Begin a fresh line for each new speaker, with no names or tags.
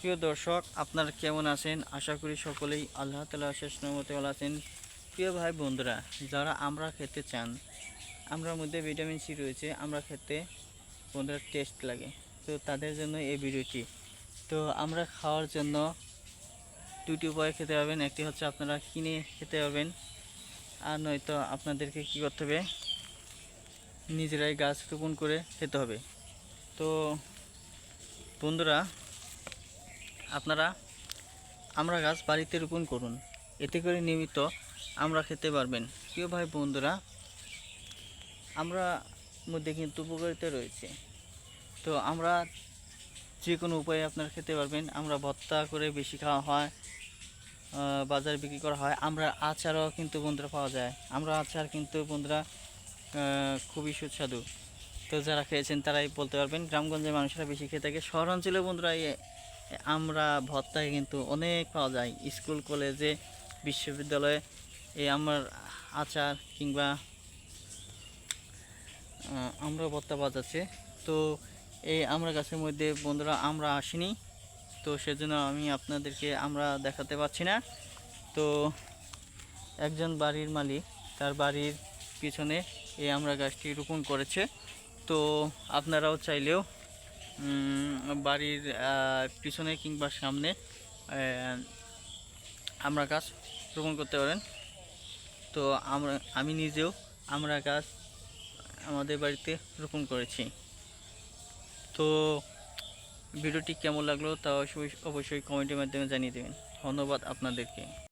প্রিয় দর্শক, আপনারা কেমন আছেন? আশা করি সকলেই আল্লাহ তাআলার শেষ রহমতে ভালো আছেন। প্রিয় ভাই বন্ধুরা, যারা আমরা খেতে চান, আমরার মধ্যে ভিটামিন সি রয়েছে, আমরা খেতে বন্ধুরা টেস্ট লাগে, তো তাদের জন্য এই ভিডিওটি। তো আমরা খাওয়ার জন্য দুটি উপায়ে খেতে পারবেন। একটি হচ্ছে আপনারা কিনে খেতে পারবেন, আর নয়তো আপনাদেরকে কী করতে হবে, নিজেরাই গাছ রোপণ করে খেতে হবে। তো বন্ধুরা, আপনারা আমরা গাছ বাড়িতে রোপণ করুন, এতে করে নিয়মিত আমরা খেতে পারবেন। প্রিয় ভাই বন্ধুরা, আমরা মধ্যে কিন্তু উপকারিতা রয়েছে। তো আমরা যে কোনো উপায়ে আপনারা খেতে পারবেন। আমরা ভর্তা করে বেশি খাওয়া হয়, বাজারে বিক্রি করা হয়। আমরা আচারও কিন্তু বন্ধুরা পাওয়া যায়। আমরা আচার কিন্তু বন্ধুরা খুবই সুস্বাদু। তো যারা খেয়েছেন তারাই বলতে পারবেন। গ্রামগঞ্জের মানুষেরা বেশি খেয়ে থাকে। শহর অঞ্চলে বন্ধুরা আমরা ভর্তায় কিন্তু অনেক পাওয়া যায়। স্কুল, কলেজে, বিশ্ববিদ্যালয়ে এই আমার আচার কিংবা আমরা ভর্তা পাওয়া যাচ্ছে। তো এই আমরা গাছের মধ্যে বন্ধুরা আমরা আসিনি, তো সেজন্য আমি আপনাদেরকে আমরা দেখাতে পাচ্ছি না। তো একজন বাড়ির মালিক তার বাড়ির পিছনে এই আমরা গাছটি রোপণ করেছে। তো আপনারাও চাইলেও বাড়ির পিছনে কিংবা সামনে আমরা গাছ রোপণ করতে পারেন। তো আমি নিজেও আমরা গাছ আমাদের বাড়িতে রোপণ করেছি। তো ভিডিওটি কেমন লাগলো তা অবশ্যই কমেন্টের মাধ্যমে জানিয়ে দেবেন। ধন্যবাদ আপনাদেরকে।